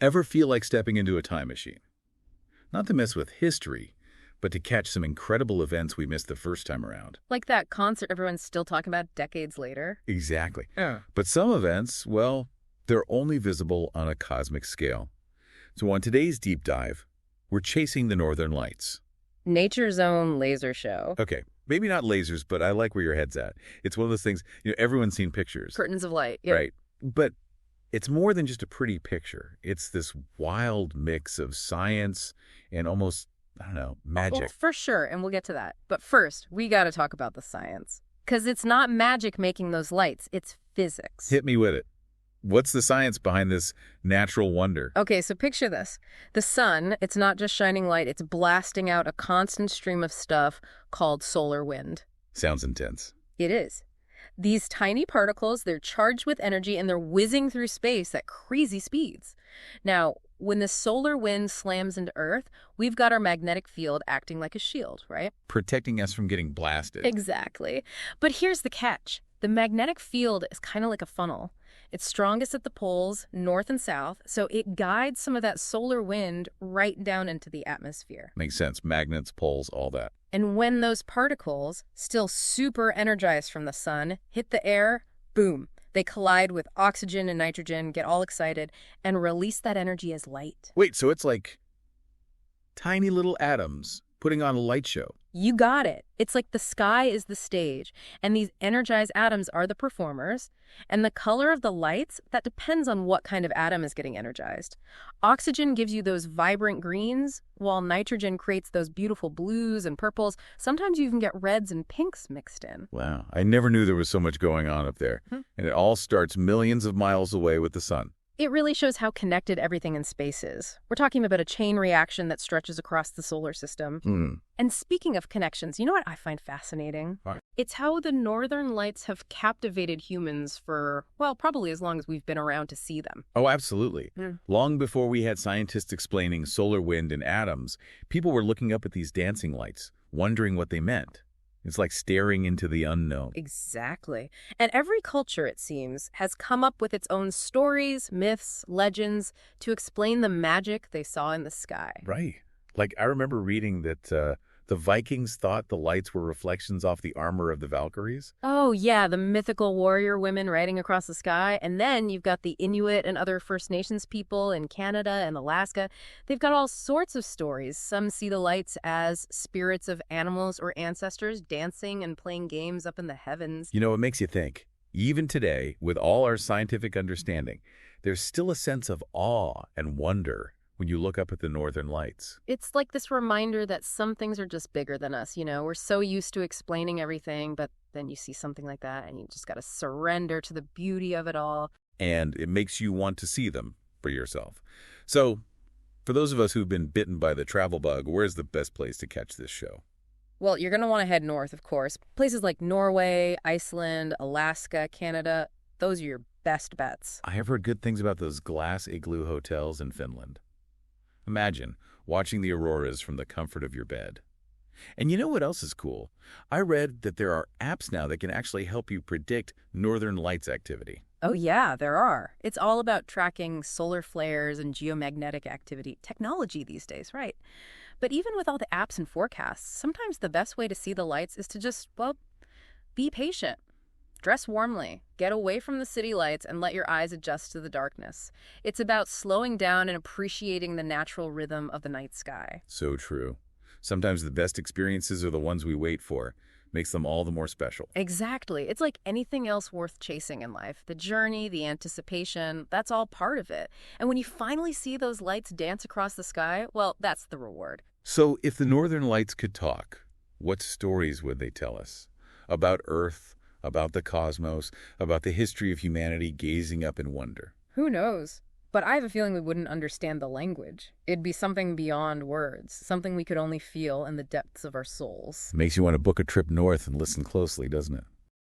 Ever feel like stepping into a time machine? Not to mess with history, but to catch some incredible events we missed the first time around. Like that concert everyone's still talking about decades later? Exactly. Yeah. But some events, well, they're only visible on a cosmic scale. So on today's deep dive, we're chasing the Northern Lights. Nature's own laser show. Okay, maybe not lasers, but I like where your head's at. It's one of those things, everyone's seen pictures. Curtains of light. Yeah. Right. But it's more than just a pretty picture. It's this wild mix of science and almost, I don't know, magic. Well, for sure, and we'll get to that. But first, we got to talk about the science. Because it's not magic making those lights, it's physics. Hit me with it. What's the science behind this natural wonder? Okay, so picture this. The sun, it's not just shining light, it's blasting out a constant stream of stuff called solar wind. Sounds intense. It is. These tiny particles, they're charged with energy and they're whizzing through space at crazy speeds. Now, when the solar wind slams into Earth, we've got our magnetic field acting like a shield, right? Protecting us from getting blasted. Exactly. But here's the catch. The magnetic field is kind of like a funnel. It's strongest at the poles, north and south, so it guides some of that solar wind right down into the atmosphere. Makes sense. Magnets, poles, all that. And when those particles, still super energized from the sun, hit the air, boom, they collide with oxygen and nitrogen, get all excited, and release that energy as light. Wait, so it's like tiny little atoms putting on a light show. You got it. It's like the sky is the stage, and these energized atoms are the performers, and the color of the lights, that depends on what kind of atom is getting energized. Oxygen gives you those vibrant greens, while nitrogen creates those beautiful blues and purples. Sometimes you even get reds and pinks mixed in. Wow, I never knew there was so much going on up there. And it all starts millions of miles away with the sun. It really shows how connected everything in space is. We're talking about a chain reaction that stretches across the solar system. And speaking of connections, you know what I find fascinating? What? It's how the Northern Lights have captivated humans for, well, probably as long as we've been around to see them. Oh, absolutely. Long before we had scientists explaining solar wind and atoms, people were looking up at these dancing lights, wondering what they meant. It's like staring into the unknown. Exactly. And every culture, it seems, has come up with its own stories, myths, legends to explain the magic they saw in the sky. Right. Like, I remember reading that the Vikings thought the lights were reflections off the armor of the Valkyries. Oh, yeah, the mythical warrior women riding across the sky. And then you've got the Inuit and other First Nations people in Canada and Alaska. They've got all sorts of stories. Some see the lights as spirits of animals or ancestors dancing and playing games up in the heavens. You know, it makes you think. Even today, with all our scientific understanding, there's still a sense of awe and wonder when you look up at the Northern Lights. It's like this reminder that some things are just bigger than us, you know? We're so used to explaining everything, but then you see something like that and you just got to surrender to the beauty of it all. And it makes you want to see them for yourself. So, for those of us who've been bitten by the travel bug, where's the best place to catch this show? Well, you're going to want to head north, of course. Places like Norway, Iceland, Alaska, Canada, those are your best bets. I have heard good things about those glass igloo hotels in Finland. Imagine watching the auroras from the comfort of your bed. And you know what else is cool? I read that there are apps now that can actually help you predict Northern Lights activity. Oh yeah, there are. It's all about tracking solar flares and geomagnetic activity. Technology these days, right? But even with all the apps and forecasts, sometimes the best way to see the lights is to just, well, be patient. Dress warmly, get away from the city lights, and let your eyes adjust to the darkness. It's about slowing down and appreciating the natural rhythm of the night sky. So true. Sometimes the best experiences are the ones we wait for. Makes them all the more special. Exactly. It's like anything else worth chasing in life. The journey, the anticipation, that's all part of it. And when you finally see those lights dance across the sky, well, that's the reward. So if the Northern Lights could talk, what stories would they tell us? About Earth, about the cosmos, about the history of humanity gazing up in wonder. Who knows? But I have a feeling we wouldn't understand the language. It'd be something beyond words, something we could only feel in the depths of our souls. Makes you want to book a trip north and listen closely, doesn't it?